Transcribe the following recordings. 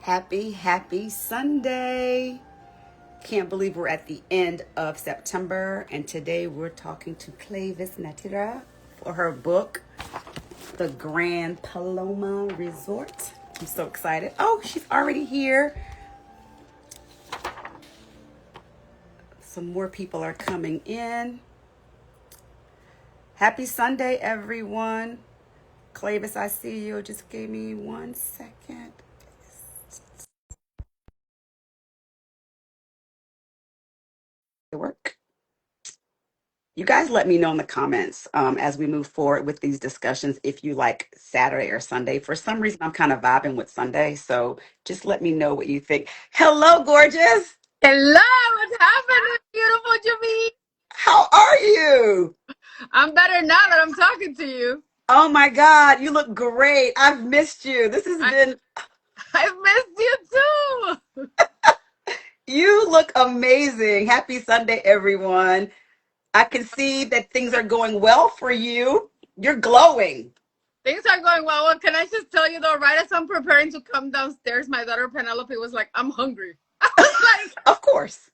Happy Sunday. Can't believe we're at the end of September, and today we're talking to Cleyvis Natera for her book, The Grand Paloma Resort. I'm so excited. Oh, she's already here. Some more people are coming in. Happy Sunday, everyone. Cleyvis, I see you. Just give me 1 second. Work. You guys let me know in the comments as we move forward with these discussions if you like Saturday or Sunday. For some reason, I'm kind of vibing with Sunday, so just let me know what you think. Hello, gorgeous. Hello, what's happening, beautiful Jamise? How are you? I'm better now that I'm talking to you. Oh my God, you look great. I've missed you. This has I, been, I missed you too. you look amazing. Happy Sunday, everyone. I can see that things are going well for you. You're glowing. Things are going well. Well, can I just tell you though, right as I'm preparing to come downstairs, my daughter Penelope was like, I'm hungry. I was like, Of course.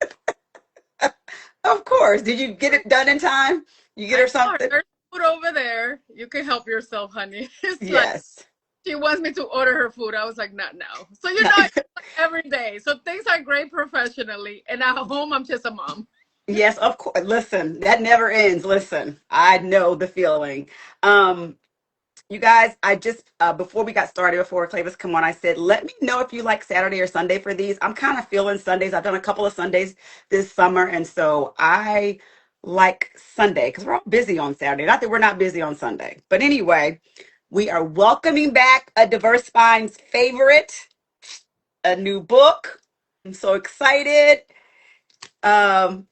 Of course. Did you get it done in time? You get I her told her, something? there's food over there. You can help yourself, honey. It's like, Yes. she wants me to order her food. I was like, not now. So, No. it's like every day. So things are great professionally. And at home, I'm just a mom. Yes, of course. Listen, that never ends. Listen, I know the feeling. Um, you guys, I just before we got started, before Clavis come on, I said, let me know if you like Saturday or Sunday for these. I'm kind of feeling Sundays. I've done a couple of Sundays this summer, and so I like Sunday because we're all busy on Saturday. Not that we're not busy on Sunday, but anyway, we are welcoming back a Diverse Spine's favorite, a new book. I'm so excited. Um,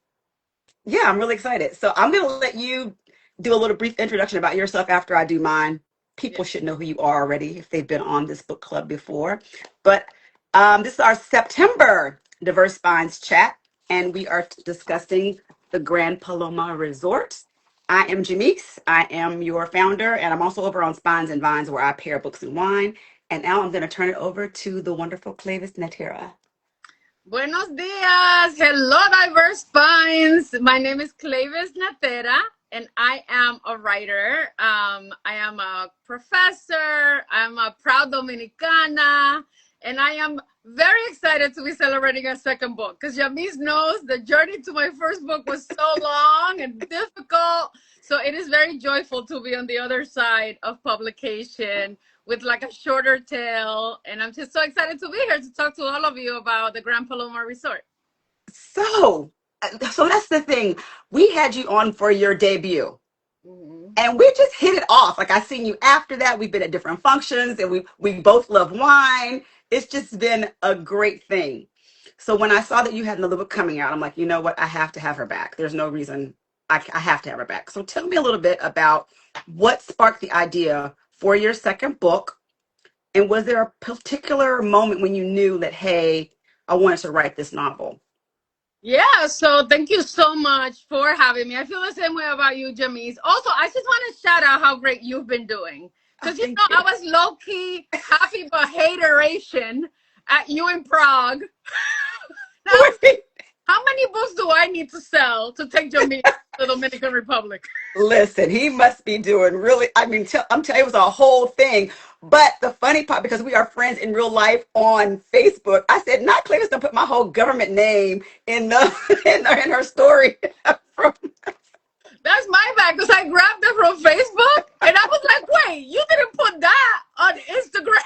Yeah, I'm really excited. So I'm going to let you do a little brief introduction about yourself after I do mine. Yeah. People should know who you are already if they've been on this book club before. But this is our September Diverse Spines chat, and we are discussing the Grand Paloma Resort. I am Jamise. I am your founder, and I'm also over on Spines and Vines where I pair books and wine. And now I'm going to turn it over to the wonderful Cleyvis Natera. Buenos dias. Hello, diverse spines. My name is Cleyvis Natera, and I am a writer. I am a professor. I'm a proud Dominicana, and I am very excited to be celebrating a second book because Jamise knows the journey to my first book was so long and difficult. So it is very joyful to be on the other side of publication with like a shorter tail. And I'm just so excited to be here to talk to all of you about the Grand Paloma Resort. So, so that's the thing. We had you on for your debut. Mhm. And we just hit it off. Like I seen you after that. We've been at different functions and we both love wine. It's just been a great thing. So when I saw that you had another book coming out, I'm like, you know what? I have to have her back. There's no reason I have to have her back. So tell me a little bit about what sparked the idea for your second book. And was there a particular moment when you knew that, hey, I wanted to write this novel? Yeah, so thank you so much for having me. I feel the same way about you, Jamise. Also, I just want to shout out how great you've been doing. Oh, Because, thank I you. was low key happy but hateration at you in Prague. And I was like, how many books do I need to sell to take Jamise to the Dominican Republic? Listen, he must be doing really. I mean, I'm telling you, it was a whole thing. But the funny part, because we are friends in real life on Facebook, I said, not Clevis to put my whole government name in the in her story. From, That's my bad because I grabbed it from Facebook and I was like, wait, you didn't put that on Instagram.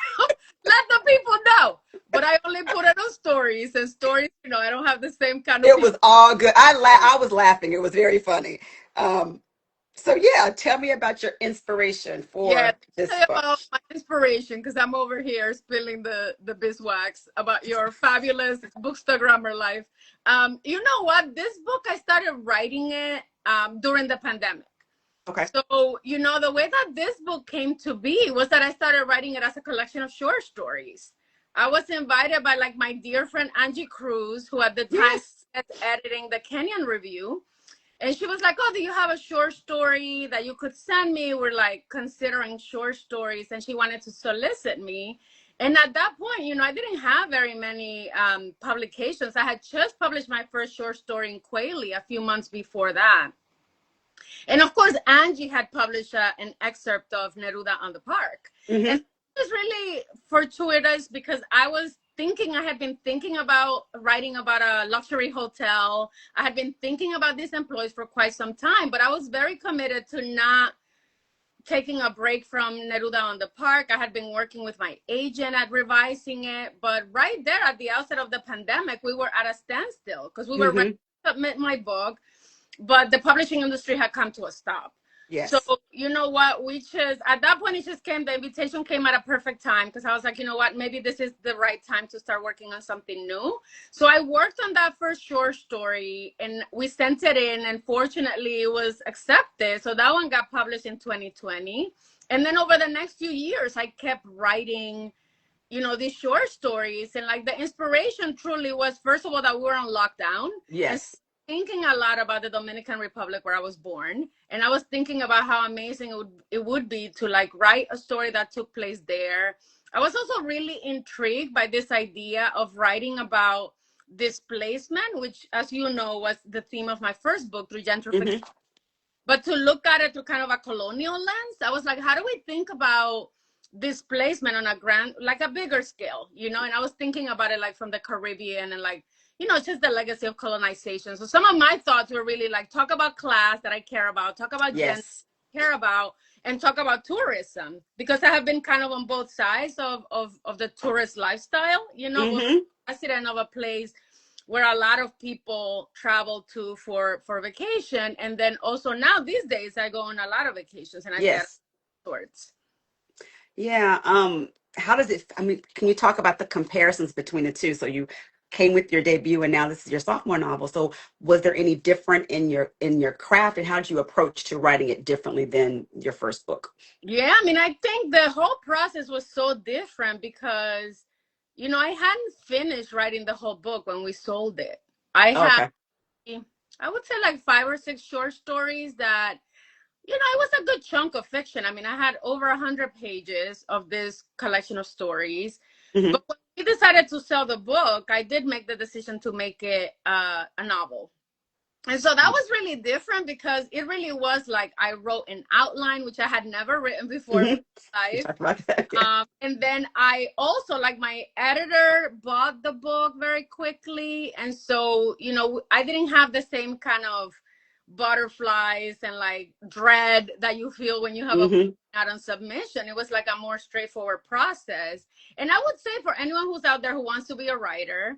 Let the people know. But I only put it on stories and stories, I don't have the same kind of it people. was all good. I was laughing. It was very funny. Um, so yeah, tell me about your inspiration Yeah, let for me this tell you book. about my inspiration because I'm over here spilling the beeswax about your fabulous bookstagrammer life. You know what? This book, I started writing it during the pandemic. Okay. So, the way that this book came to be was that I started writing it as a collection of short stories. I was invited by like my dear friend Angie Cruz, who at the time Yes. was editing the Kenyan Review. And she was like, oh, do you have a short story that you could send me? We're like considering short stories. And she wanted to solicit me. And at that point, you know, I didn't have very many publications. I had just published my first short story in Quayle a few months before that. And of course, Angie had published an excerpt of Neruda on the Park. Mm-hmm. And it was really fortuitous because I had been thinking about writing about a luxury hotel. I had been thinking about these employees for quite some time, but I was very committed to not taking a break from Neruda on the Park. I had been working with my agent at revising it, but right there at the outset of the pandemic, we were at a standstill because we were ready to submit my book, but the publishing industry had come to a stop. Yes. So you know what, at that point it just came, the invitation came at a perfect time because I was like, you know what, maybe this is the right time to start working on something new. So I worked on that first short story and we sent it in, and fortunately it was accepted. So that one got published in 2020. And then over the next few years, I kept writing, you know, these short stories. And like the inspiration truly was, first of all, that we were on lockdown. Yes. Thinking a lot about the Dominican Republic where I was born, and I was thinking about how amazing it would be to like write a story that took place there. I was also really intrigued by this idea of writing about displacement, which, as you know, was the theme of my first book, through gentrification. But to look at it through kind of a colonial lens, I was like, how do we think about displacement on a bigger scale, you know? And I was thinking about it like from the Caribbean and like, you know, just the legacy of colonization. So some of my thoughts were really like, talk about class that I care about, talk about gender I care about, and talk about tourism, because I have been kind of on both sides of the tourist lifestyle, you know, resident of a place where a lot of people travel to for vacation. And then also now these days I go on a lot of vacations and I get resorts. Yeah. How does it, I mean, can you talk about the comparisons between the two? So you came with your debut and now this is your sophomore novel. So was there any different in your craft, and how did you approach to writing it differently than your first book? Yeah, I mean, I think the whole process was so different because, you know, I hadn't finished writing the whole book when we sold it. I had, I would say like 5 or 6 short stories that, you know, it was a good chunk of fiction. I mean, I had over 100 pages of this collection of stories. But when we decided to sell the book, I did make the decision to make it a novel. And so that was really different because it really was like I wrote an outline, which I had never written before in my life. And then I also, like, my editor bought the book very quickly. And so, you know, I didn't have the same kind of butterflies and like dread that you feel when you have a book out on submission. It was like a more straightforward process. And I would say for anyone who's out there who wants to be a writer,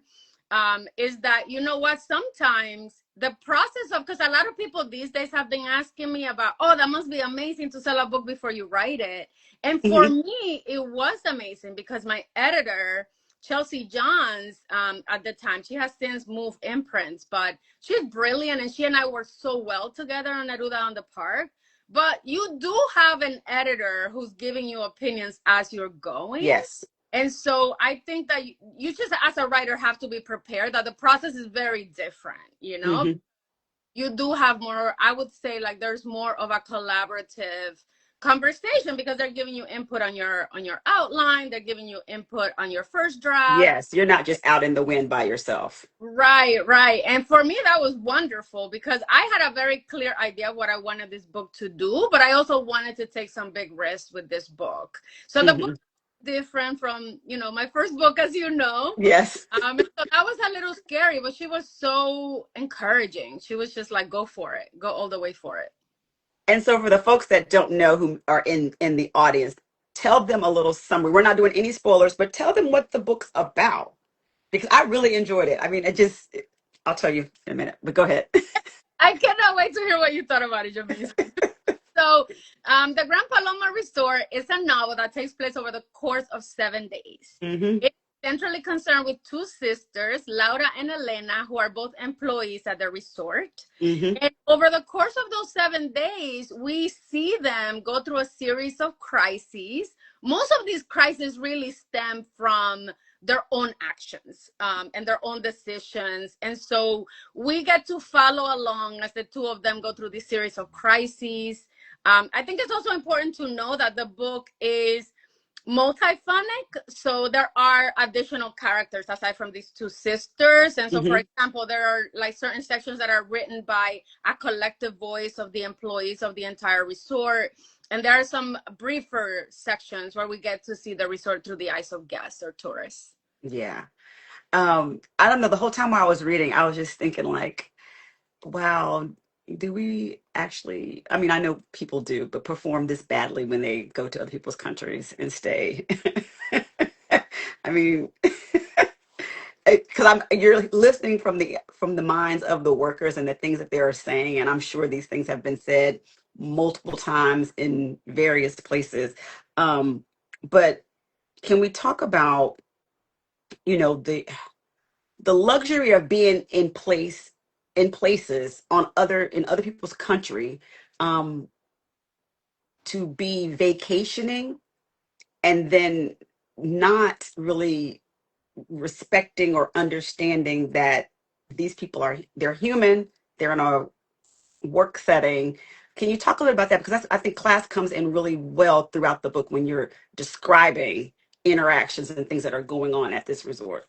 is that, you know what, sometimes the process of, because a lot of people these days have been asking me about, oh, that must be amazing to sell a book before you write it. And for me, it was amazing because my editor, Chelsea Johns, at the time, she has since moved imprints, but she's brilliant, and she and I worked so well together on Neruda on the Park. But you do have an editor who's giving you opinions as you're going. Yes. And so I think that you just, as a writer, have to be prepared that the process is very different, you know? You do have more, I would say, like, there's more of a collaborative conversation because they're giving you input on your outline. They're giving you input on your first draft. Yes, you're not just out in the wind by yourself. Right. And for me, that was wonderful because I had a very clear idea of what I wanted this book to do, but I also wanted to take some big risks with this book. So the book different from, you know, my first book, as you know. Yes. So that was a little scary, but she was so encouraging. She was just like, go for it, go all the way for it. And so for the folks that don't know, who are in the audience, tell them a little summary. We're not doing any spoilers, but tell them what the book's about, because I really enjoyed it. I mean, I'll tell you in a minute, but go ahead. I cannot wait to hear what you thought about it, Jamise. So the Grand Paloma Resort is a novel that takes place over the course of 7 days. It's centrally concerned with 2 sisters, Laura and Elena, who are both employees at the resort. And over the course of those 7 days, we see them go through a series of crises. Most of these crises really stem from their own actions and their own decisions. And so we get to follow along as the 2 of them go through this series of crises. I think it's also important to know that the book is multiphonic, so there are additional characters aside from these two sisters. And so, for Hmm. example, there are like certain sections that are written by a collective voice of the employees of the entire resort. And there are some briefer sections where we get to see the resort through the eyes of guests or tourists. Yeah. I don't know. The whole time while I was reading, I was just thinking like, wow, do we actually, I mean, I know people do, but perform this badly when they go to other people's countries and stay. I mean, because you're listening from the minds of the workers and the things that they are saying, and I'm sure these things have been said multiple times in various places. But can we talk about, the luxury of being in places in other people's country, um, to be vacationing and then not really respecting or understanding that these people they're human, they're in a work setting. Can you talk a little about that? Because I think class comes in really well throughout the book when you're describing interactions and things that are going on at this resort.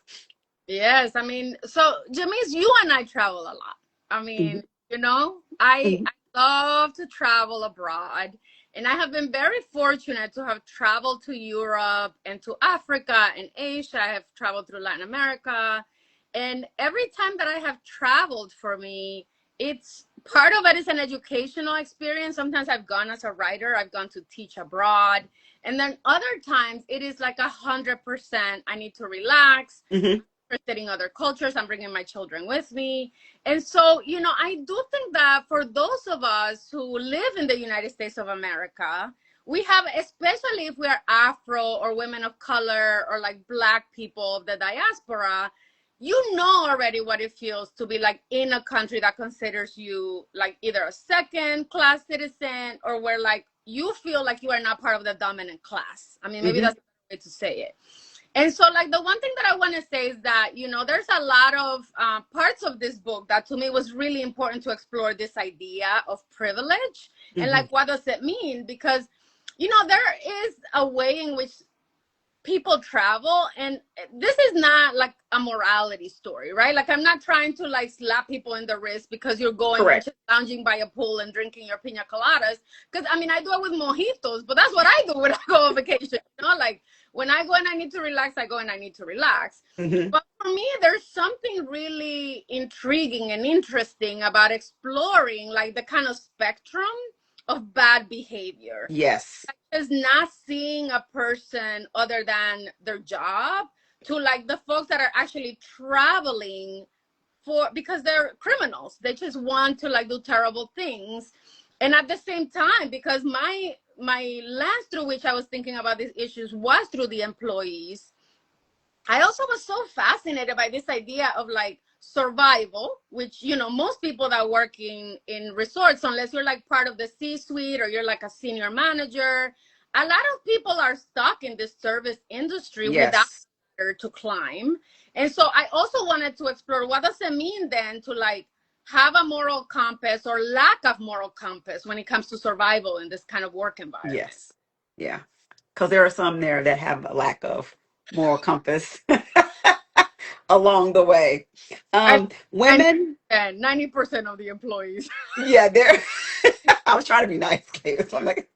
Yes, I mean, so Jamise, you and I travel a lot. I Mhm. mean, you know, I Mhm. I love to travel abroad, and I have been very fortunate to have traveled to Europe and to Africa and Asia. I have traveled through Latin America, and every time that I have traveled, for me, it's part of it is an educational experience. Sometimes I've gone as a writer, I've gone to teach abroad, and then other times it is like 100%. I need to relax, Mhm. studying other cultures. I'm bringing my children with me. And so, I do think that for those of us who live in the United States of America, we have, especially if we are Afro or women of color or like Black people of the diaspora, you know already what it feels to be like in a country that considers you like either a second class citizen or where like you feel like you are not part of the dominant class. I mean, maybe Mhm. that's the way to say it. And so, like, the one thing that I want to say is that, there's a lot of parts of this book that to me was really important to explore this idea of privilege and, Mhm. like, what does it mean? Because, there is a way in which people travel, and this is not like a morality story, right? Like, I'm not trying to like slap people in the wrist because you're Correct. just lounging by a pool and drinking your pina coladas, because I mean I do it with mojitos, but that's what I do when I go on vacation, like when I go and I need to relax, I go and I need to relax. Mhm. But for me, there's something really intriguing and interesting about exploring like the kind of spectrum of bad behavior, Yes. is not seeing a person other than their job, to like the folks that are actually traveling for because they're criminals. They just want to like do terrible things. And at the same time, because my lens through which I was thinking about these issues was through the employees, I also was so fascinated by this idea of like survival, which, most people that work in resorts, unless you're like part of the C-suite or you're like a senior manager, a lot of people are stuck in this service industry without Yes. to climb. And so I also wanted to explore what does it mean then to like have a moral compass or lack of moral compass when it comes to survival in this kind of work environment. Yes. Yeah. Because there are some there that have a lack of moral compass along the way. I and Women, 90% of the employees. yeah, they're I was trying to be nice, Kate. So I'm like,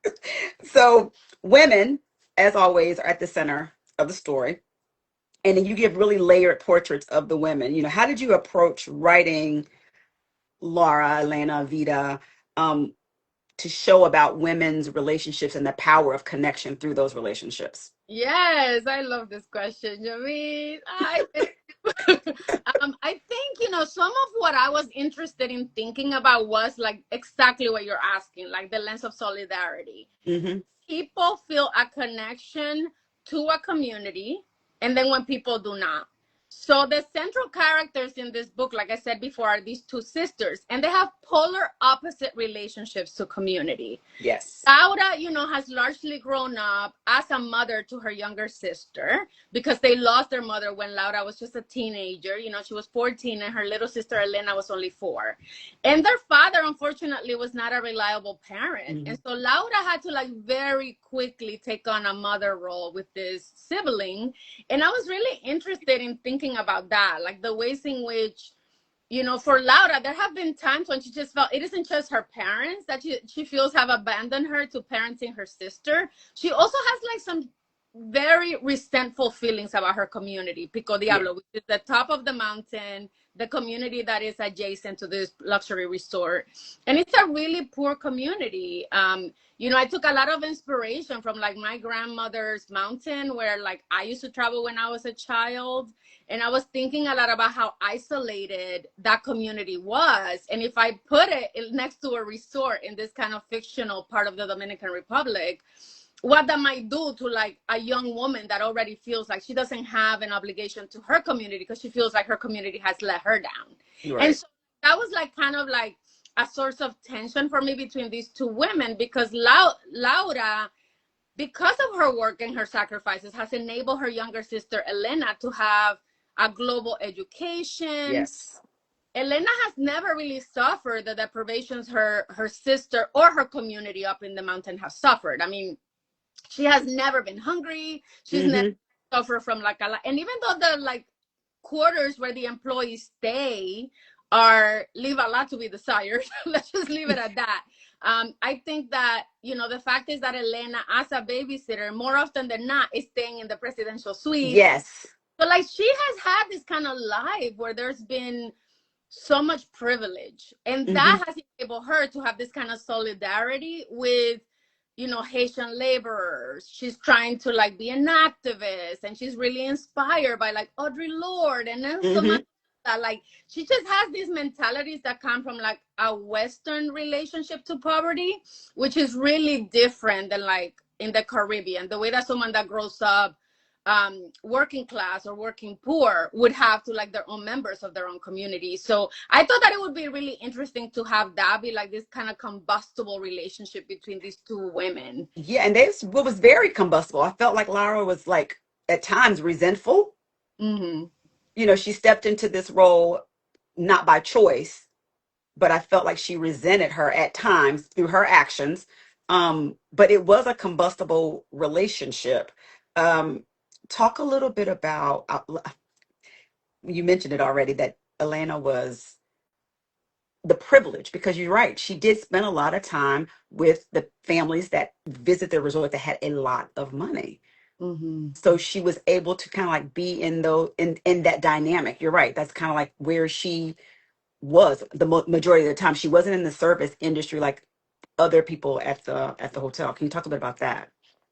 so women, as always, are at the center of the story. And then you give really layered portraits of the women. How did you approach writing Laura, Elena, Vida, um, to show about women's relationships and the power of connection through those relationships? Yes, I love this question, Jamise. I think, some of what I was interested in thinking about was like exactly what you're asking, like the lens of solidarity. Hmm. People feel a connection to a community, and then when people do not. So the central characters in this book, like I said before, are these two sisters, and they have polar opposite relationships to community. Yes. Laura, has largely grown up as a mother to her younger sister because they lost their mother when Laura was just a teenager. She was 14 and her little sister Elena was only 4. And their father, unfortunately, was not a reliable parent. Mm-hmm. And so Laura had to very quickly take on a mother role with this sibling. And I was really interested in thinking about that, like the ways in which for Laura, there have been times when she just felt it isn't just her parents that she feels have abandoned her to parenting her sister. She also has some very resentful feelings about her community, Pico Yeah. Diablo, which is the top of the mountain, the community that is adjacent to this luxury resort. And it's a really poor community. I took a lot of inspiration from my grandmother's mountain where I used to travel when I was a child. And I was thinking a lot about how isolated that community was. And if I put it next to a resort in this kind of fictional part of the Dominican Republic, what that might do to a young woman that already feels like she doesn't have an obligation to her community because she feels like her community has let her down. Right. And so that was kind of a source of tension for me between these two women, because Laura, because of her work and her sacrifices, has enabled her younger sister Elena to have a global education. Yes. Elena has never really suffered the deprivations her sister or her community up in the mountain has suffered. I mean, she has never been hungry. She's Mm-hmm. never suffered from and even though the quarters where the employees stay leave a lot to be desired. Let's just leave it at that. I think that the fact is that Elena, as a babysitter, more often than not, is staying in the presidential suite. Yes. So she has had this kind of life where there's been so much privilege, and that has enabled her to have this kind of solidarity with Haitian laborers. She's trying to be an activist, and she's really inspired by Audre Lorde and Nelson Mandela. She just has these mentalities that come from a Western relationship to poverty, which is really different than in the Caribbean, the way that someone that grows up working class or working poor would have to their own members of their own community. So I thought that it would be really interesting to have that be this kind of combustible relationship between these two women. Yeah, and what was very combustible. I felt like Laura was at times resentful. Mm-hmm. She stepped into this role not by choice, but I felt like she resented her at times through her actions. But it was a combustible relationship. Talk a little bit about, you mentioned it already, that Elena was the privilege, because you're right. She did spend a lot of time with the families that visit the resort that had a lot of money. Mm-hmm. So she was able to kind of be in that dynamic. You're right. That's kind of where she was the majority of the time. She wasn't in the service industry like other people at the hotel. Can you talk a bit about that?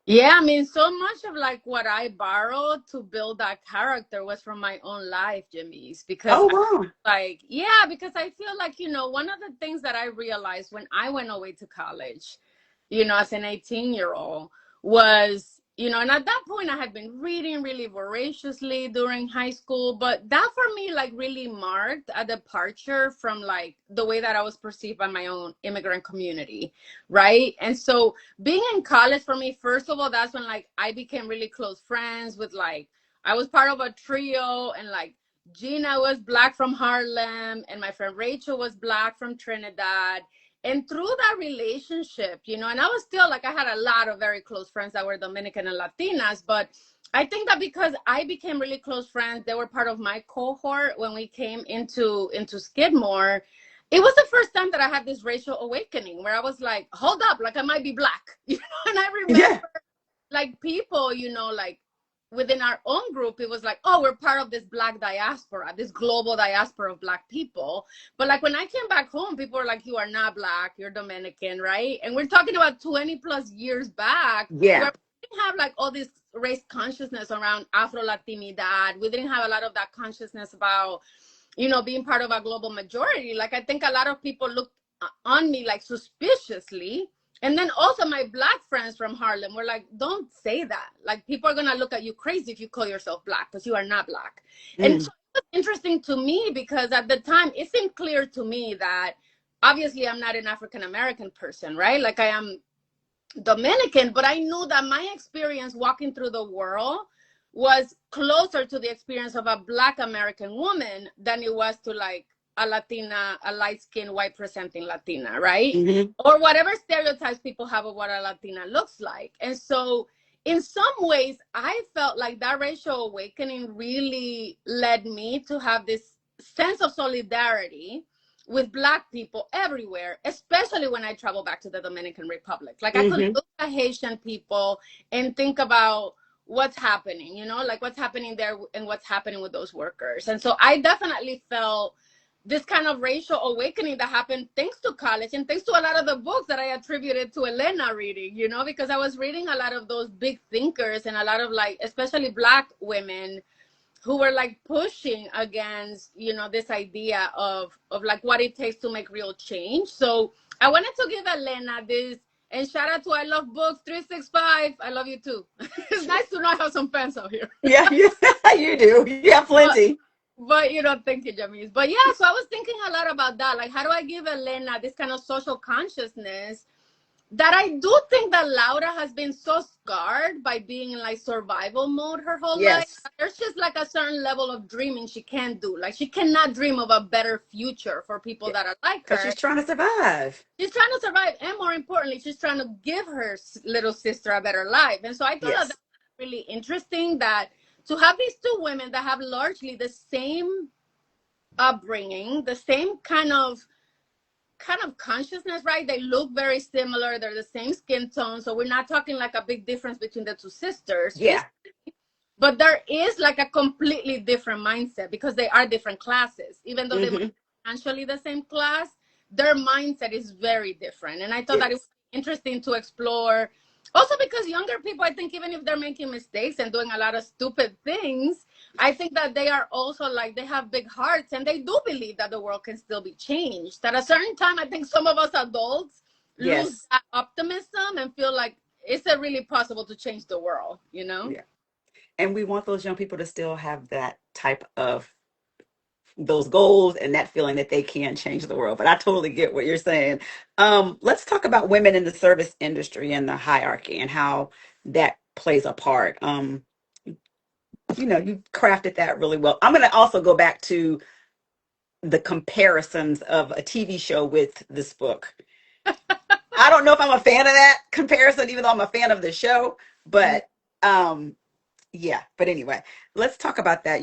Yeah, I mean, so much of what I borrowed to build that character was from my own life, Jamise, because Oh wow. because I feel one of the things that I realized when I went away to college, as an 18-year-old was, and at that point I had been reading really voraciously during high school, but that for me really marked a departure from the way that I was perceived by my own immigrant community, right? And so being in college for me, first of all, that's when I became really close friends with I was part of a trio, and Gina was Black from Harlem, and my friend Rachel was Black from Trinidad. And through that relationship, and I was still I had a lot of very close friends that were Dominican and Latinas, but I think that because I became really close friends, they were part of my cohort when we came into Skidmore. It was the first time that I had this racial awakening where I was like, hold up, I might be Black, and I remember people, within our own group, it was oh, we're part of this Black diaspora, this global diaspora of Black people. But when I came back home, people were you are not Black, you're Dominican, right? And we're talking about 20 plus years back. Yeah. Where we didn't have all this race consciousness around Afro-Latinidad. We didn't have a lot of that consciousness about, being part of a global majority. I think a lot of people looked on me suspiciously And then also my Black friends from Harlem were like, don't say that. Like, people are going to look at you crazy if you call yourself Black, because you are not Black. And Mm. so it was interesting to me because at the time it seemed clear to me that obviously I'm not an African American person, right? Like, I am Dominican, but I knew that my experience walking through the world was closer to the experience of a Black American woman than it was to like a Latina, a light skinned, white presenting Latina, right? Hmm. Or whatever stereotypes people have of what a Latina looks like. And so, in some ways, I felt like that racial awakening really led me to have this sense of solidarity with Black people everywhere, especially when I travel back to the Dominican Republic. Like, I could Hmm. look at Haitian people and think about what's happening, you know, like what's happening there and what's happening with those workers. And so I definitely felt this kind of racial awakening that happened thanks to college and thanks to a lot of the books that I attributed to Elena reading, you know, because I was reading a lot of those big thinkers and a lot of like, especially Black women who were like pushing against, you know, this idea of like what it takes to make real change. So I wanted to give Elena this, and shout out to I Love Books 365. I love you too. It's nice to know I have some fans out here. Yeah, you do. You have but, plenty. but you know, thank you, Jamise. But yeah, so I was thinking a lot about that. Like, how do I give Elena this kind of social consciousness that I do think that Laura has been so scarred by being in like survival mode her whole life. Yes, There's just like a certain level of dreaming she can't do. Like, she cannot dream of a better future for people that are like because her. she's trying to survive. She's trying to survive, and more importantly, she's trying to give her little sister a better life. And so I thought that Yes. was really interesting, that to have these two women that have largely the same upbringing, the same kind of consciousness, right? They look very similar. They're the same skin tone. So we're not talking like a big difference between the two sisters. Yeah. But there is like a completely different mindset because they are different classes. Even though they might Hmm. be financially the same class, their mindset is very different. And I thought that it Yes. was interesting to explore. Also, because younger people, I think, even if they're making mistakes and doing a lot of stupid things, I think that they are also like, they have big hearts and they do believe that the world can still be changed. At a certain time, I think some of us adults lose Yes. that optimism and feel like, is it really possible to change the world, you know? Yeah. And we want those young people to still have that type of those goals and that feeling that they can change the world. But I totally get what you're saying. Let's talk about women in the service industry and the hierarchy and how that plays a part. You crafted that really well. I'm going to also go back to the comparisons of a TV show with this book. I don't know if I'm a fan of that comparison, even though I'm a fan of the show, Mhm. but um, yeah. But anyway, let's talk about that.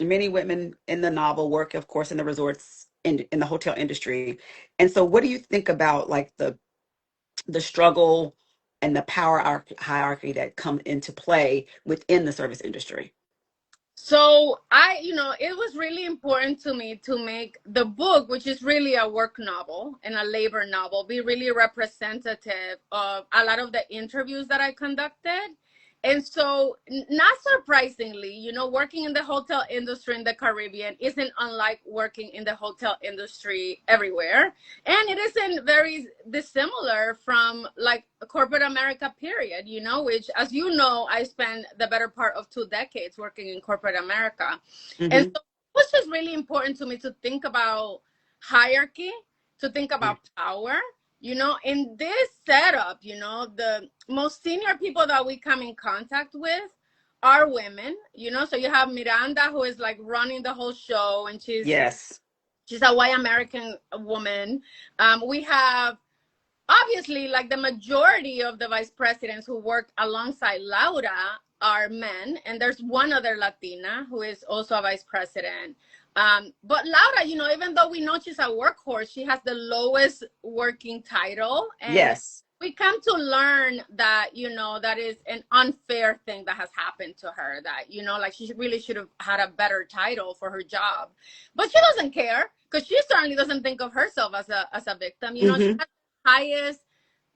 Many women in the novel work, of course, in the resorts in the hotel industry. And so what do you think about like the struggle and the power hierarchy that come into play within the service industry? So it was really important to me to make the book, which is really a work novel and a labor novel, be really representative of a lot of the interviews that I conducted. And so, not surprisingly, working in the hotel industry in the Caribbean isn't unlike working in the hotel industry everywhere. And it isn't very dissimilar from like corporate America, period, which, as you know, I spent the better part of 2 decades working in corporate America. And Hmm. so it was just really important to me to think about hierarchy, to think Yeah. about power. In this setup, the most senior people that we come in contact with are women, so you have Miranda, who is like running the whole show, and Yes. she's a white American woman. We have obviously like the majority of the vice presidents who work alongside Laura are men, and there's one other Latina who is also a vice president. But Laura, even though we know she's a workhorse, she has the lowest working title, and Yes. we come to learn that that is an unfair thing that has happened to her, that like she really should have had a better title for her job, but she doesn't care because she certainly doesn't think of herself as a victim. She Hmm. has highest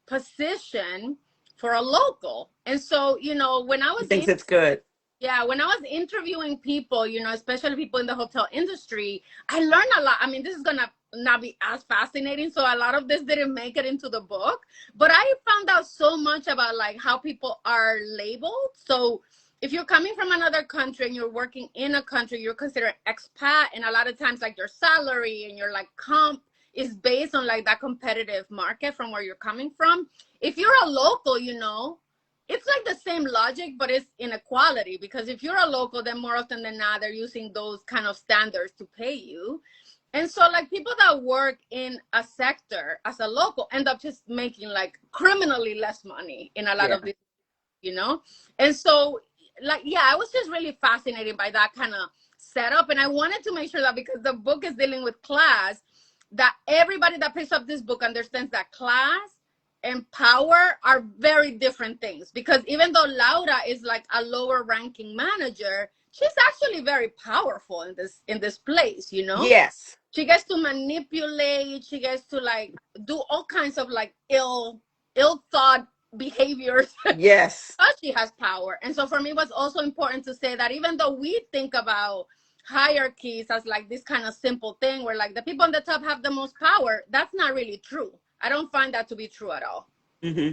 position for a local. And so, when I He was thinks it's good. when I was interviewing people, especially people in the hotel industry, I learned a lot. I mean, this is gonna not be as fascinating. So a lot of this didn't make it into the book. But I found out so much about like how people are labeled. So if you're coming from another country and you're working in a country, you're considered expat, and a lot of times like your salary and your like comp is based on like that competitive market from where you're coming from. If you're a local, you know, it's like the same logic, but it's inequality, because if you're a local, then more often than not, they're using those kind of standards to pay you. And so like people that work in a sector as a local end up just making like criminally less money in a lot Yeah. of these, you know? And so like, yeah, I was just really fascinated by that kind of setup. And I wanted to make sure that because the book is dealing with class, that everybody that picks up this book understands that class and power are very different things. Because even though Laura is like a lower ranking manager, she's actually very powerful in this place, you know? Yes. She gets to manipulate, she gets to like do all kinds of like ill thought behaviors. Yes. She has power. And so for me, it was also important to say that even though we think about hierarchies as like this kind of simple thing where like the people on the top have the most power, that's not really true. I don't find that to be true at all. Hmm.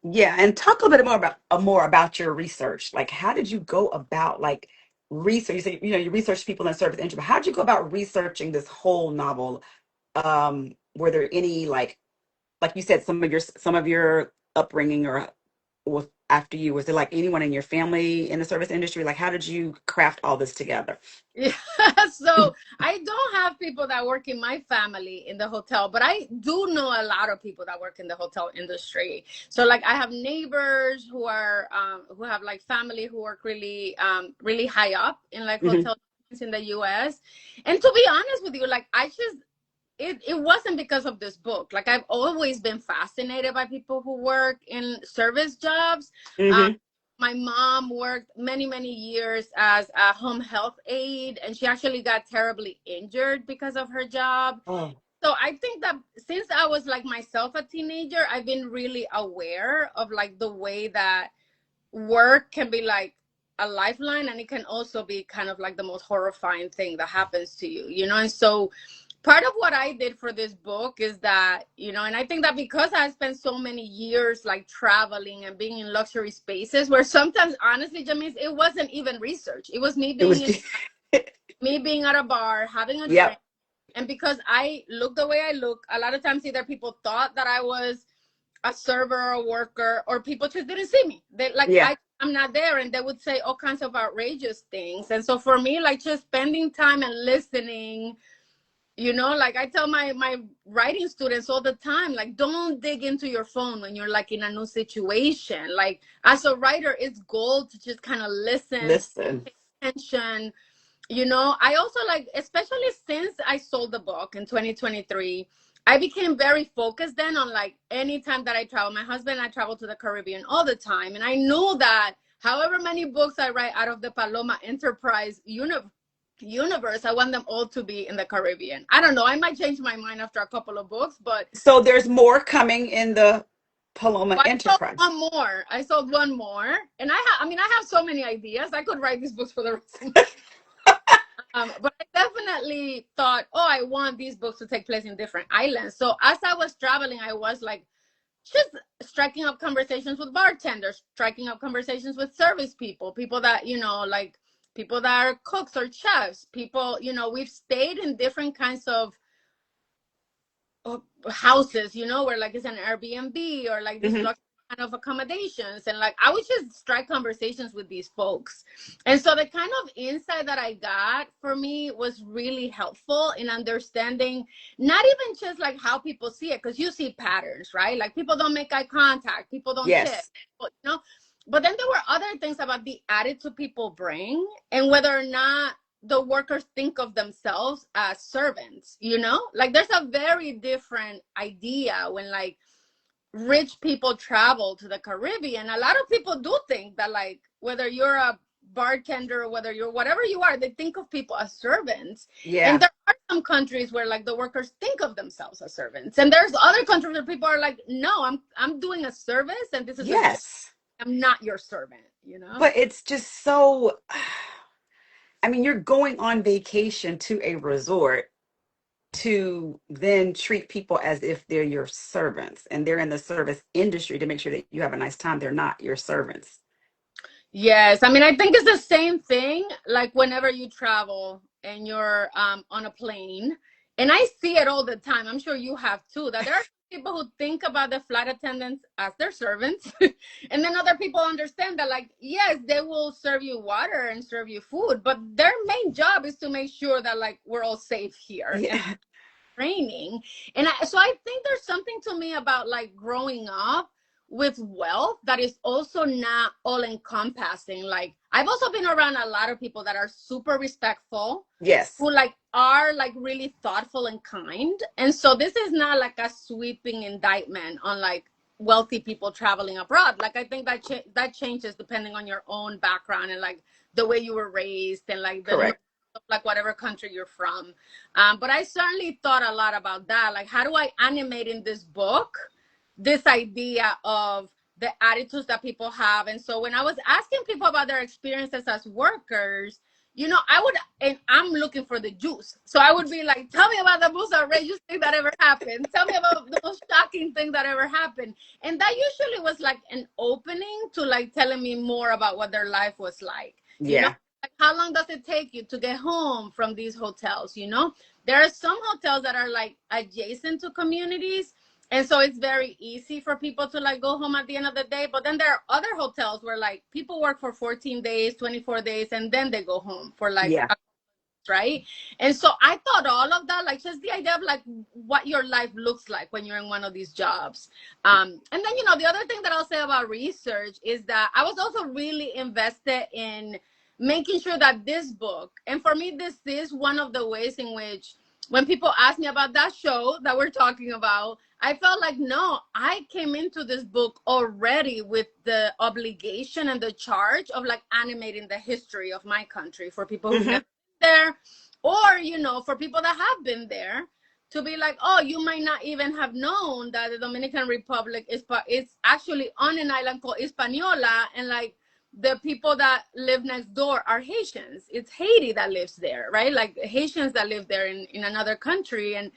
Yeah, and talk a little bit more about your research. Like, how did you go about like research? You say, you research people in service industry, but how did you go about researching this whole novel? Were there any like you said, some of your upbringing or with after you, was there like anyone in your family in the service industry? Like, how did you craft all this together? Yeah, so I don't have people that work in my family in the hotel, but I do know a lot of people that work in the hotel industry. So like I have neighbors who have like family who work really high up in like Hmm. hotel in the US. And to be honest with you, like I just it wasn't because of this book. Like I've always been fascinated by people who work in service jobs. Um, Hmm. my mom worked many years as a home health aide, and she actually got terribly injured because of her job. Oh. So I think that since I was like myself a teenager, I've been really aware of like the way that work can be like a lifeline, and it can also be kind of like the most horrifying thing that happens to you, you know? And so part of what I did for this book is that, you know, and I think that because I spent so many years like traveling and being in luxury spaces where sometimes honestly, Jamise, it wasn't even research. It was me It was. me being at a bar, having a drink. Yep. And because I look the way I look, a lot of times either people thought that I was a server or a worker, or people just didn't see me. They like Yeah. I'm not there, and they would say all kinds of outrageous things. And so for me, like just spending time and listening, you know, like I tell my writing students all the time, like don't dig into your phone when you're like in a new situation. Like as a writer, it's gold to just kind of listen, Listen. pay attention. You know, I also like, especially since I sold the book in 2023, I became very focused then on like anytime that I travel. My husband and I travel to the Caribbean all the time, and I knew that however many books I write out of the Paloma Enterprise universe, I want them all to be in the Caribbean. I don't know, I might change my mind after a couple of books, but So there's more coming in the Paloma I sold Enterprise. one more. I sold one more, and I mean, I have so many ideas. I could write these books for the rest of but I definitely thought, oh, I want these books to take place in different islands. So as I was traveling, I was like just striking up conversations with bartenders, striking up conversations with service people, people that, you know, like people that are cooks or chefs, people, you know, we've stayed in different kinds of houses, you know, where like it's an Airbnb or like these Hmm. luxury kind of accommodations. And like I would just strike conversations with these folks. And so the kind of insight that I got for me was really helpful in understanding not even just like how people see it, because you see patterns, right? Like people don't make eye contact, people don't tip, Yes. you know. But then there were other things about the attitude people bring and whether or not the workers think of themselves as servants, you know? Like there's a very different idea when like rich people travel to the Caribbean. A lot of people do think that like whether you're a bartender or whether you're whatever you are, they think of people as servants. And Yeah. there are some countries where like the workers think of themselves as servants. And there's other countries where people are like, no, I'm doing a service and this is a job. Yes. I'm not your servant, you know? But it's just so, I mean, you're going on vacation to a resort to then treat people as if they're your servants and they're in the service industry to make sure that you have a nice time. They're not your servants. Yes, I mean, I think it's the same thing. Like whenever you travel and you're on a plane, and I see it all the time. I'm sure you have too. That there are people who think about the flight attendants as their servants, and then other people understand that, like, yes, they will serve you water and serve you food, but their main job is to make sure that like we're all safe here and Yeah. training. And so I think there's something to me about like growing up with wealth that is also not all encompassing. Like I've also been around a lot of people that are super respectful, Yes. who like are like really thoughtful and kind. And so this is not like a sweeping indictment on like wealthy people traveling abroad. Like I think that that changes depending on your own background and like the way you were raised and like the Correct. like whatever country you're from. But I certainly thought a lot about that. Like, how do I animate in this book this idea of the attitudes that people have? And so when I was asking people about their experiences as workers, you know, I would, and I'm looking for the juice. So I would be like, tell me about the most outrageous thing that ever happened. Tell me about the most shocking thing that ever happened. And that usually was like an opening to like telling me more about what their life was like. You know, Yeah. like how long does it take you to get home from these hotels? You know, there are some hotels that are like adjacent to communities, and so it's very easy for people to like go home at the end of the day. But then there are other hotels where like people work for 14 days, 24 days, and then they go home for like Yeah. right. And so I thought all of that, like just the idea of like what your life looks like when you're in one of these jobs. And then, you know, the other thing that I'll say about research is that I was also really invested in making sure that this book, and for me this is one of the ways in which when people ask me about that show that we're talking about, I felt like, no, I came into this book already with the obligation and the charge of like animating the history of my country for people who've Hmm. never there, or you know, for people that have been there, to be like, oh, you might not even have known that the Dominican Republic is it's actually on an island called Hispaniola, and like the people that live next door are Haitians. It's Haiti that lives there, right? Like Haitians that live there in another country. And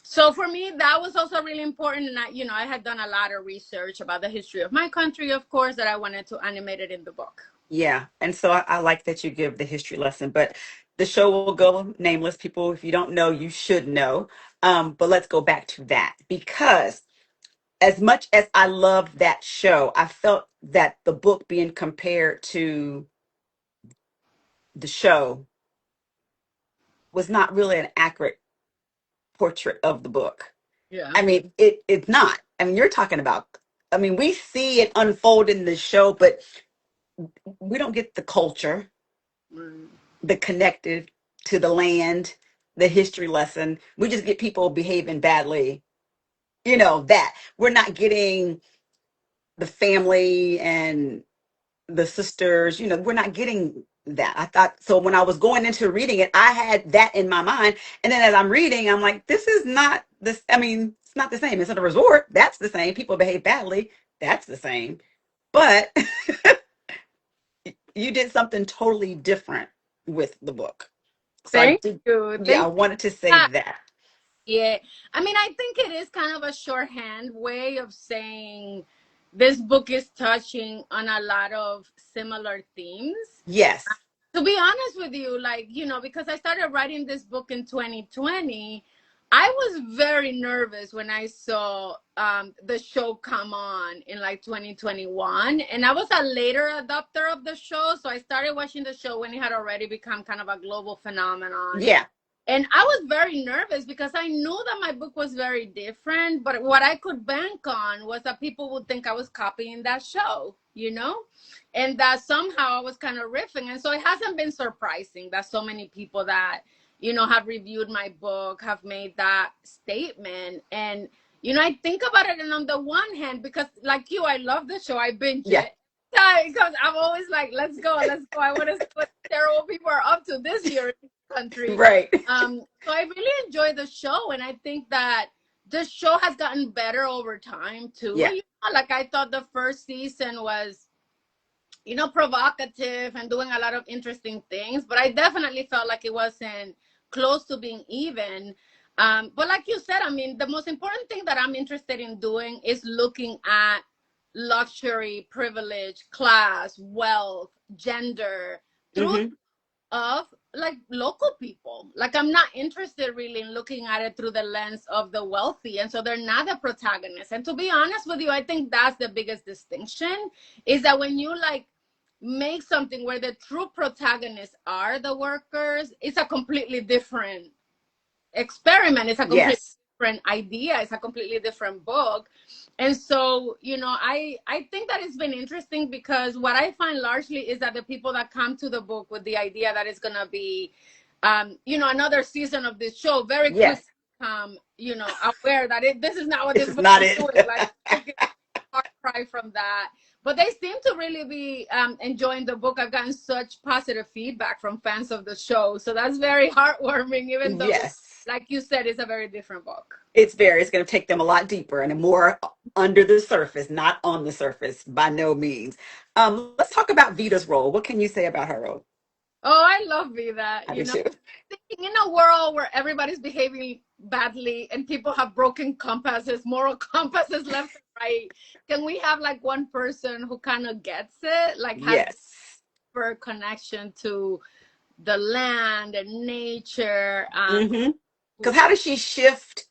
so for me that was also really important. And I, you know, I had done a lot of research about the history of my country, of course, that I wanted to animate it in the book. Yeah. And so I like that you give the history lesson, but the show will go nameless. People, if you don't know, you should know. But let's go back to that because as much as I loved that show, I felt that the book being compared to the show was not really an accurate portrait of the book. Yeah. I mean, it's not. I mean, you're talking about, I mean, we see it unfold in the show, but we don't get the culture, Mm. the connected to the land, the history lesson. We just get people behaving badly. You know, that we're not getting the family and the sisters, you know, we're not getting that. I thought so when I was going into reading it, I had that in my mind. And then as I'm reading, I'm like, this is not this. I mean, it's not the same. It's at a resort. That's the same. People behave badly. That's the same. But you did something totally different with the book. So I Thank did, you. yeah, I Thank wanted to say you. that. Yeah. I mean, I think it is kind of a shorthand way of saying this book is touching on a lot of similar themes. Yes. To be honest with you, like, you know, because I started writing this book in 2020, I was very nervous when I saw the show come on in like 2021. And I was a later adopter of the show. So I started watching the show when it had already become kind of a global phenomenon. Yeah. And I was very nervous because I knew that my book was very different, but what I could bank on was that people would think I was copying that show, you know, and that somehow I was kind of riffing. And so it hasn't been surprising that so many people that, you know, have reviewed my book have made that statement. And, you know, I think about it, and on the one hand, because like you, I love the show, I binge Yeah. it. Yeah, because I'm always like, let's go, let's go. I want to see what terrible people are up to this year in this country. Right. So I really enjoy the show, and I think that the show has gotten better over time too. Yeah. You know, like I thought the first season was, you know, provocative and doing a lot of interesting things, but I definitely felt like it wasn't close to being even. But like you said, I mean, the most important thing that I'm interested in doing is looking at luxury, privilege, class, wealth, gender through Hmm. of like local people. Like I'm not interested really in looking at it through the lens of the wealthy, and so they're not the protagonists. And to be honest with you, I think that's the biggest distinction, is that when you like make something where the true protagonists are the workers, it's a completely different experiment. It's a completely Yes. different idea. It's a completely different book. And so, you know, I think that it's been interesting because what I find largely is that the people that come to the book with the idea that it's gonna be you know, another season of this show very quickly Yes. you know, aware that this is not what This this is book not is it. doing. Like taking a far cry from that. But they seem to really be enjoying the book. I've gotten such positive feedback from fans of the show. So that's very heartwarming, even though, Yes. like you said, it's a very different book. It's going to take them a lot deeper and more under the surface, not on the surface by no means. Let's talk about Vita's role. What can you say about her role? Oh, I love Vida. I You do know, too. thinking in a world where everybody's behaving badly and people have broken compasses, moral compasses left and right, can we have like one person who kind of gets it, like has Yes. for connection to the land and nature? Mm-hmm. Because how does she shift?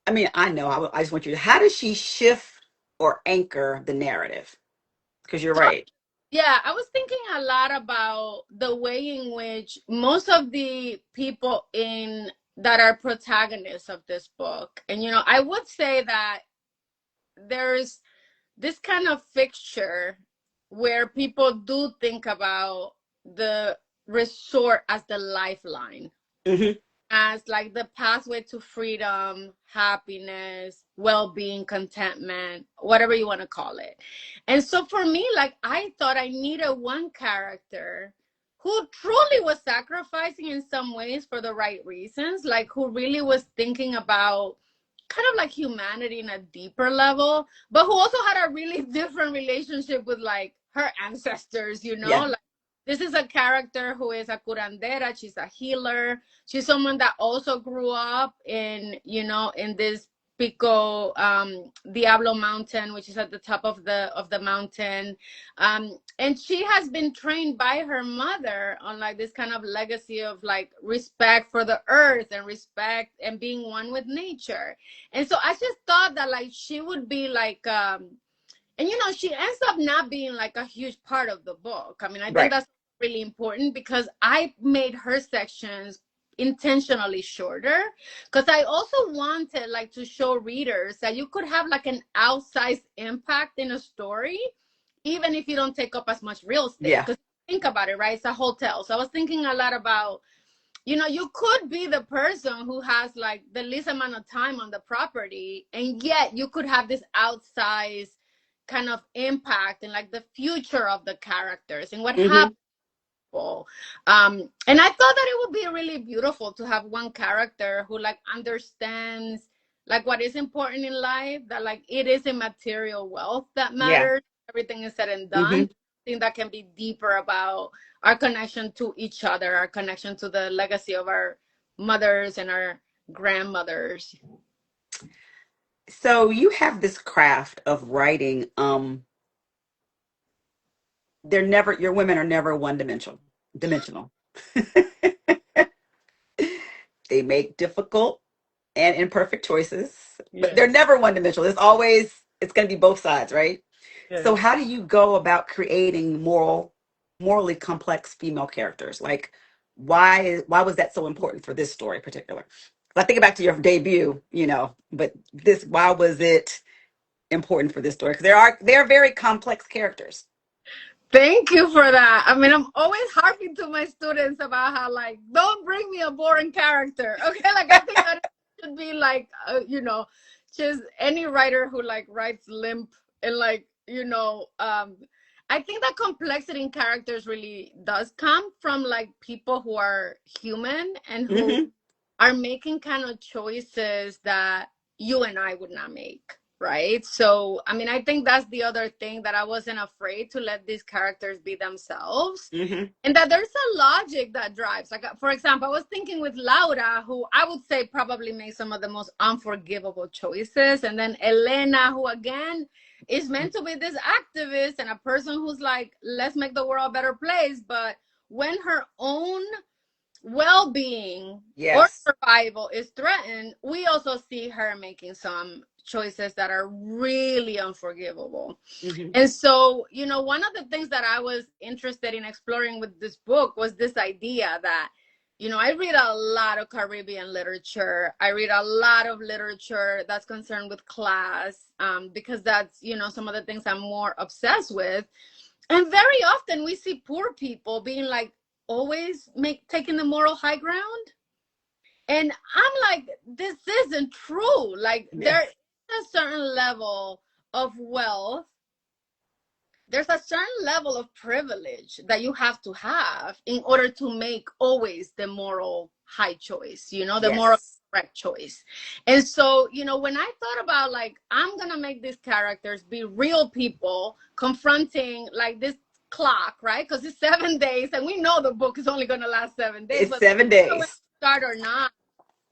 I mean, I know. I just want you to. How does she shift or anchor the narrative? Because you're So right. yeah, I was thinking a lot about the way in which most of the people in that are protagonists of this book, and you know, I would say that there's this kind of fixture where people do think about the resort as the lifeline, Hmm. as like the pathway to freedom, happiness, well-being, contentment, whatever you want to call it. And so for me, like I thought I needed one character who truly was sacrificing in some ways for the right reasons, like who really was thinking about kind of like humanity in a deeper level, but who also had a really different relationship with like her ancestors, you know, Yeah. like this is a character who is a curandera. She's a healer. She's someone that also grew up in, you know, in this Pico Diablo mountain, which is at the top of the mountain. And she has been trained by her mother on like this kind of legacy of like respect for the earth and respect and being one with nature. And so I just thought that like she would be like and you know, she ends up not being like a huge part of the book. I mean, I think Right. that's really important because I made her sections intentionally shorter because I also wanted like to show readers that you could have like an outsized impact in a story even if you don't take up as much real estate. Yeah. Because think about it, right? It's a hotel. So I was thinking a lot about, you know, you could be the person who has like the least amount of time on the property, and yet you could have this outsized kind of impact and like the future of the characters and what Hmm. happens. And I thought that it would be really beautiful to have one character who like understands like what is important in life, that like it is immaterial wealth that Yeah. matters. Everything is said and done. Hmm. I think that can be deeper about our connection to each other, our connection to the legacy of our mothers and our grandmothers. So you have this craft of writing. They're never. Your women are never one dimensional. Dimensional. They make difficult and imperfect choices, but they're Yes. never one dimensional. It's going to be both sides, right? So Yes. how do you go about creating morally complex female characters? Like why was that so important for this story in particular? I think back to your debut, but this why was it important for this story? Because they're very complex characters. Thank you for that. I mean, I'm always harping to my students about how, like, don't bring me a boring character. Okay. Like, I think that should be like, you know, just any writer who like writes limp and like, you know, I think that complexity in characters really does come from like people who are human and who Hmm. are making kind of choices that you and I would not make, right? So, I mean, I think that's the other thing, that I wasn't afraid to let these characters be themselves. Mm-hmm. And that there's a logic that drives. Like, for example, I was thinking with Laura, who I would say probably made some of the most unforgivable choices. And then Elena, who again is meant to be this activist and a person who's like, let's make the world a better place. But when her own well-being or Yes. survival is threatened, we also see her making some choices that are really unforgivable. Mm-hmm. And so, you know, one of the things that I was interested in exploring with this book was this idea that, you know, I read a lot of Caribbean literature. I read a lot of literature that's concerned with class, because that's, you know, some of the things I'm more obsessed with. And very often we see poor people being like always taking the moral high ground. And I'm like, this isn't true. Like, there Yes. is a certain level of wealth, there's a certain level of privilege that you have to have in order to make always the moral high choice, you know, the moral Yes. correct choice. And so, you know, when I thought about like, I'm gonna make these characters be real people confronting like this clock, right? Because it's 7 days, and we know the book is only gonna last 7 days, It's but 7 days. start or not,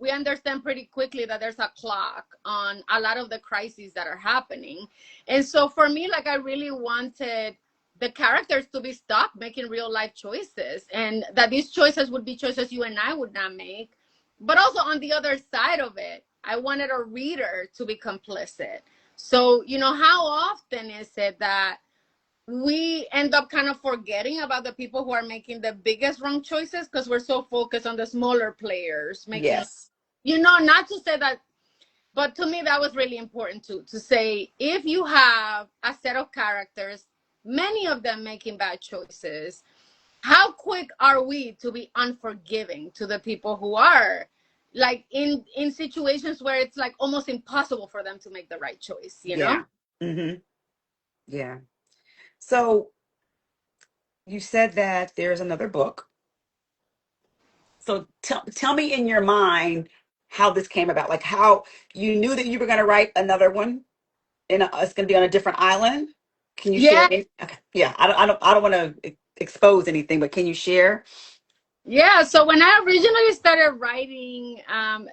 we understand pretty quickly that there's a clock on a lot of the crises that are happening. And so for me, like, I really wanted the characters to be stuck making real life choices, and that these choices would be choices you and I would not make. But also on the other side of it, I wanted a reader to be complicit. So, you know, how often is it that we end up kind of forgetting about the people who are making the biggest wrong choices because we're so focused on the smaller players making, Yes. you know, not to say that, but to me that was really important to say, if you have a set of characters, many of them making bad choices, how quick are we to be unforgiving to the people who are like in situations where it's like almost impossible for them to make the right choice, you know? Yeah. Mm-hmm. Yeah. So you said that there's another book. So tell me in your mind how this came about, like how you knew that you were going to write another one, and it's going to be on a different island. Can you share Yeah. any? Okay. Yeah. I don't want to expose anything, but can you share? Yeah, so when I originally started writing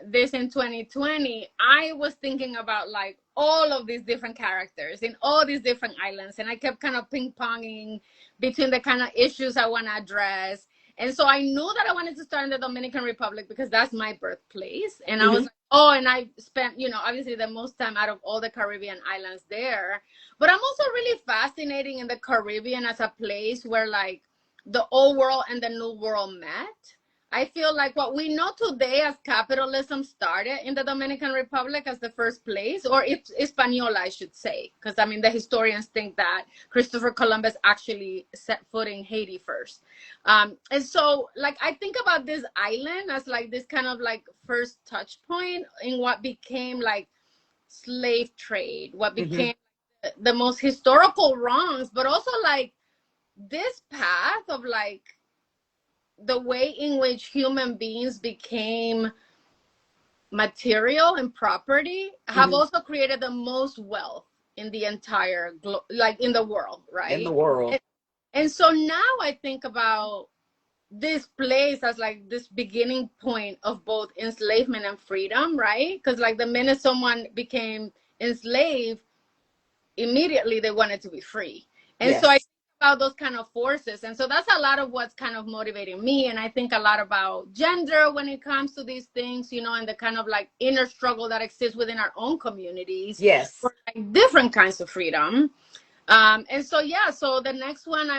this in 2020, I was thinking about like all of these different characters in all these different islands. And I kept kind of ping ponging between the kind of issues I want to address. And so I knew that I wanted to start in the Dominican Republic because that's my birthplace. And I was Hmm. like, oh, and I spent, you know, obviously the most time out of all the Caribbean islands there. But I'm also really fascinating in the Caribbean as a place where like the old world and the new world met. I feel like what we know today as capitalism started in the Dominican Republic as the first place, or it's Hispaniola, I should say, because I mean the historians think that Christopher Columbus actually set foot in Haiti first. And so, like, I think about this island as like this kind of like first touch point in what became like slave trade, what Hmm. became the most historical wrongs, but also like this path of like the way in which human beings became material and property have Hmm. also created the most wealth in the entire like in the world, In the right? world. And so now I think about this place as like this beginning point of both enslavement and freedom, right? Because like the minute someone became enslaved, immediately they wanted to be free. And so I think Yes. about those kind of forces. And so that's a lot of what's kind of motivating me. And I think a lot about gender when it comes to these things, you know, and the kind of like inner struggle that exists within our own communities Yes. for like different kinds of freedom. And so, yeah, so the next one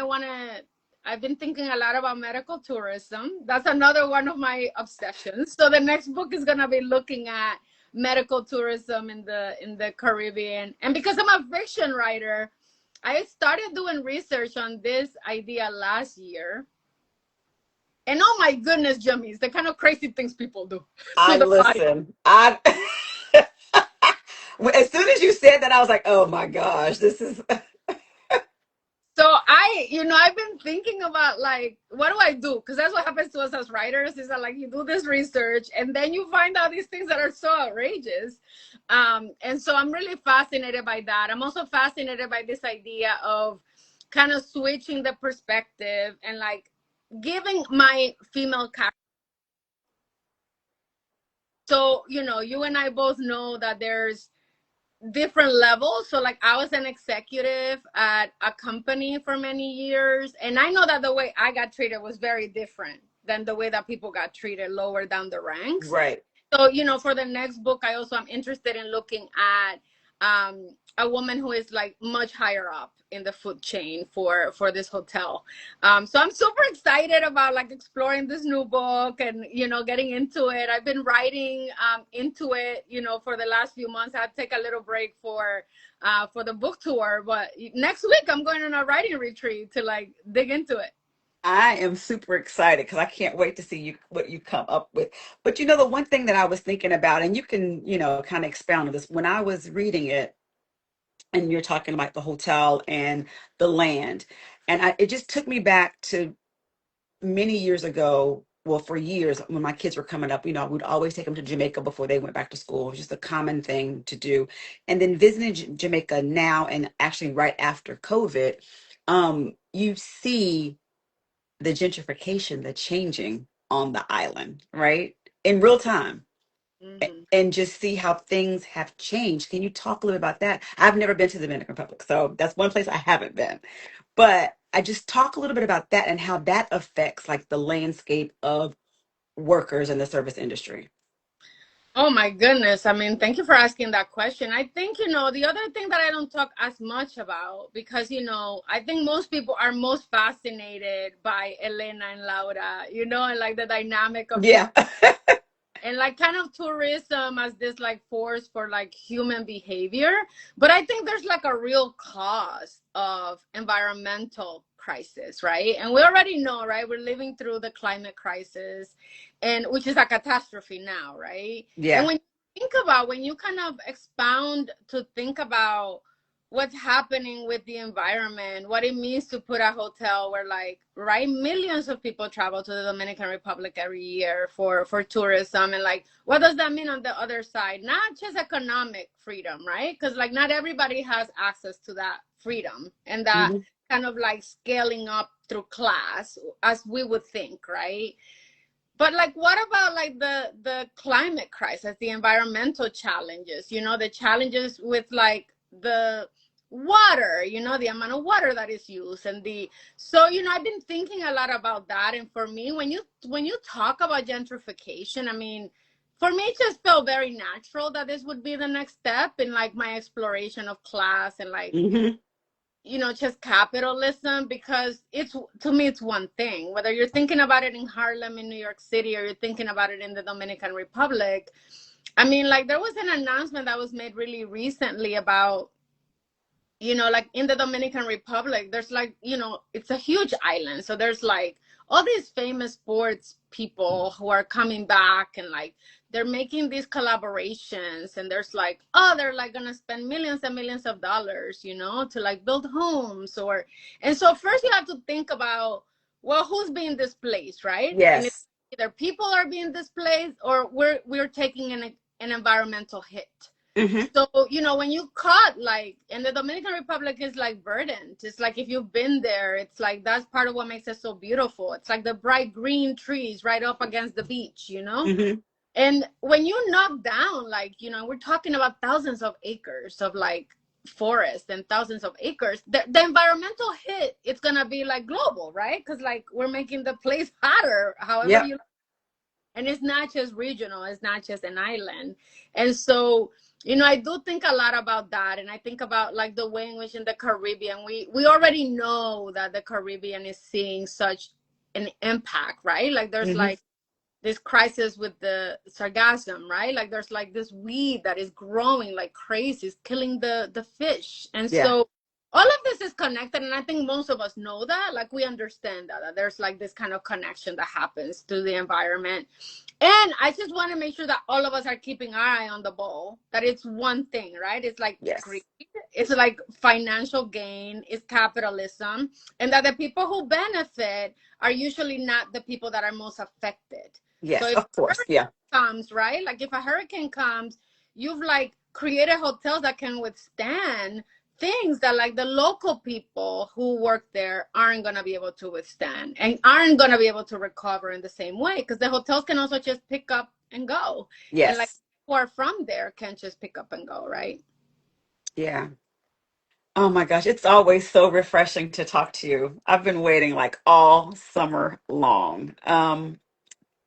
I've been thinking a lot about medical tourism. That's another one of my obsessions. So the next book is going to be looking at medical tourism in the Caribbean. And because I'm a fiction writer, I started doing research on this idea last year. And oh my goodness, Jamise, the kind of crazy things people do to I the body. listen. I as soon as you said that, I was like, oh my gosh, this is So I've been thinking about like, what do I do? Because that's what happens to us as writers is that like you do this research and then you find out these things that are so outrageous. And so I'm really fascinated by that. I'm also fascinated by this idea of kind of switching the perspective and like giving my female character. So, you and I both know that there's different levels. So like I was an executive at a company for many years, and I know that the way I got treated was very different than the way that people got treated lower down the ranks. Right. So, for the next book, I also am interested in looking at a woman who is like much higher up in the food chain for this hotel. So I'm super excited about like exploring this new book and, getting into it. I've been writing into it, for the last few months. I had to take a little break for the book tour, but next week I'm going on a writing retreat to like dig into it. I am super excited because I can't wait to see what you come up with. But the one thing that I was thinking about, and you can, kind of expound on this, when I was reading it, and you're talking about the hotel and the land, and it just took me back to many years ago. Well, for years when my kids were coming up, I would always take them to Jamaica before they went back to school. It was just a common thing to do. And then visiting Jamaica now, and actually right after COVID, you see the gentrification, the changing on the island, right? In real time. Mm-hmm. And just see how things have changed. Can you talk a little bit about that? I've never been to the Dominican Republic, so that's one place I haven't been. But I just talk a little bit about that and how that affects like the landscape of workers in the service industry. Oh my goodness. I mean, thank you for asking that question. I think, the other thing that I don't talk as much about because, I think most people are most fascinated by Elena and Laura, and like the dynamic of this Yeah. and like kind of tourism as this like force for like human behavior. But I think there's like a real cause of environmental crisis, right? And we already know, right? We're living through the climate crisis, and which is a catastrophe now, right? And Yeah. when you kind of expound to think about what's happening with the environment, what it means to put a hotel where like, right, millions of people travel to the Dominican Republic every year for tourism, and like what does that mean on the other side? Not just economic freedom, right? Because like not everybody has access to that freedom and that Hmm. kind of like scaling up through class as we would think, right? But like what about like the climate crisis, the environmental challenges, the challenges with like the water, the amount of water that is used, and I've been thinking a lot about that. And for me, when you talk about gentrification, I mean, for me it just felt very natural that this would be the next step in like my exploration of class and like, Hmm. just capitalism, because it's, to me, it's one thing, whether you're thinking about it in Harlem in New York City or you're thinking about it in the Dominican Republic. I mean, like there was an announcement that was made really recently about, like in the Dominican Republic, there's like, it's a huge island. So there's like all these famous sports people who are coming back, and like they're making these collaborations, and there's like, oh, they're like gonna spend millions and millions of dollars, to like build homes and so first you have to think about, well, who's being displaced, right? And it's Yes. either people are being displaced or we're taking an environmental hit. Hmm. So, when you cut, like, and the Dominican Republic is like verdant. It's like if you've been there, it's like that's part of what makes it so beautiful. It's like the bright green trees right up against the beach. Hmm. And when you knock down, like, we're talking about thousands of acres of like forest and thousands of acres, the environmental hit, it's gonna be like global, right? Because like we're making the place hotter, however Yep. you, and it's not just regional, it's not just an island. And so, I do think a lot about that, and I think about like the way in which in the Caribbean we already know that the Caribbean is seeing such an impact, right? Like there's Hmm. like this crisis with the sargassum, right? Like there's like this weed that is growing like crazy, it's killing the fish. And Yeah. so all of this is connected, and I think most of us know that. Like, we understand that there's like this kind of connection that happens to the environment. And I just want to make sure that all of us are keeping our eye on the ball, that it's one thing, right? It's like greed, Yes. it's like financial gain, it's capitalism, and that the people who benefit are usually not the people that are most affected. So Yes, if of course. Yeah. comes, right? Like, if a hurricane comes, you've like created hotels that can withstand things that like the local people who work there aren't going to be able to withstand and aren't going to be able to recover in the same way, because the hotels can also just pick up and go, and like Yes. who are from there can just pick up and go, right? Yeah. Oh my gosh, it's always so refreshing to talk to you. I've been waiting like all summer long.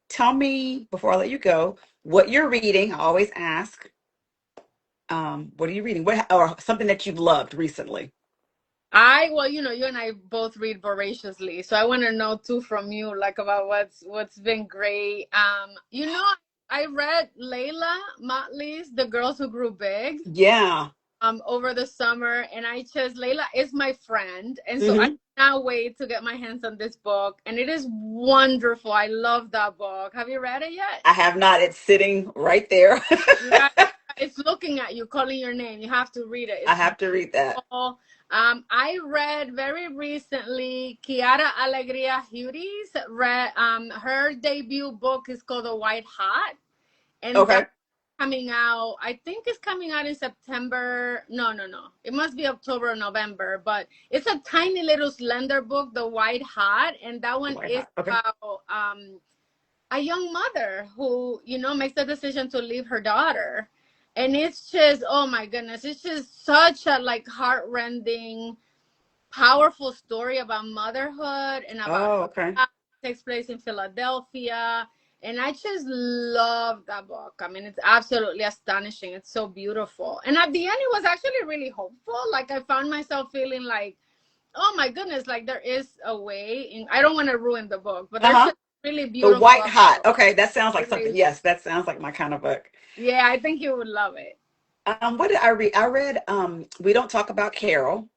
Tell me before I let you go what you're reading. I always ask, what are you reading? What or something that you've loved recently? Well, you and I both read voraciously, so I want to know too from you, like, about what's been great. I read Layla Motley's The Girls Who Grew Big Yeah. over the summer, and Layla is my friend, and so I Hmm. cannot wait to get my hands on this book, and it is wonderful. I love that book. Have you read it yet? I have not. It's sitting right there. Right. It's looking at you, calling your name. You have to read it. I It's have to read that. wonderful. I read very recently Kiara Alegria Hughes. Read her debut book is called The White Hot, and Okay. that's coming out. I think it's coming out in September. No, no, no. It must be October or November. But it's a tiny little slender book, The White Hot, and that one Why is not? Okay. about a young mother who, makes the decision to leave her daughter. And it's just, oh my goodness, it's just such a like heartrending, powerful story about motherhood and about Oh, okay. how it takes place in Philadelphia. And I just love that book. I mean, it's absolutely astonishing. It's so beautiful. And at the end, it was actually really hopeful. Like, I found myself feeling like, oh my goodness, like there is a way. And I don't want to ruin the book, but there's Uh-huh. just really The beautiful White Hot. about Okay, that sounds like something. it. Yes, that sounds like my kind of book. Yeah, I think you would love it. What did I read? I read We Don't Talk About Carol.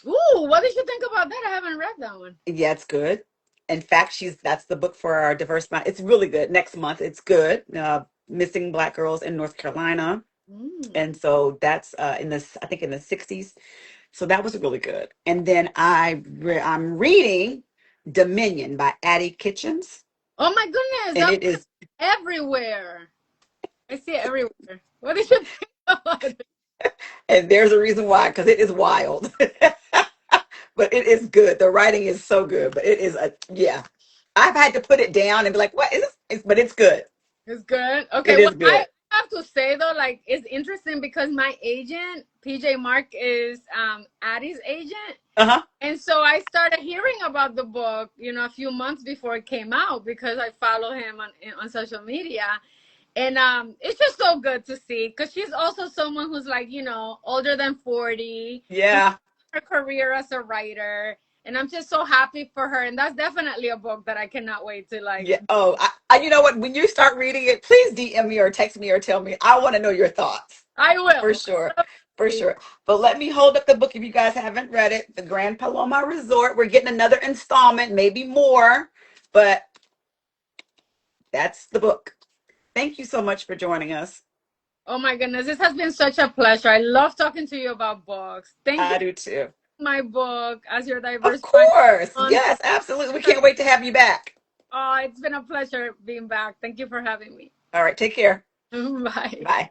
Ooh, what did you think about that? I haven't read that one. Yeah, it's good. In fact, she's that's the book for our diverse mind. It's really good. Next month, it's good. Missing Black girls in North Carolina, Mm. and so that's in this I think in the 60s. So that was really good. And then I'm reading Dominion by Addie Kitchens, Oh my goodness, and that it is everywhere. I see it everywhere. What did you think about it? and there's a reason why because it is wild, but it is good. The writing is so good, but it is a yeah. I've had to put it down and be like, what is this? But it's good. It's good. Okay, It well, is I good. have to say though, like, it's interesting because my agent, PJ Mark, is Addie's agent. Uh-huh. And so I started hearing about the book, a few months before it came out, because I follow him on social media. And it's just so good to see, because she's also someone who's like, older than 40, who's Yeah. her career as a writer. And I'm just so happy for her. And that's definitely a book that I cannot wait to like. Yeah. Oh, you know what? When you start reading it, please DM me or text me or tell me. I want to know your thoughts I for will. sure. For sure. But let me hold up the book if you guys haven't read it. The Grand Paloma Resort. We're getting another installment, maybe more, but that's the book. Thank you so much for joining us. Oh my goodness, this has been such a pleasure. I love talking to you about books. Thank you I for do too. my book as your Of diverse mind course. sponsor. Yes, absolutely. We can't wait to have you back. Oh, it's been a pleasure being back. Thank you for having me. All right. Take care. Bye. Bye.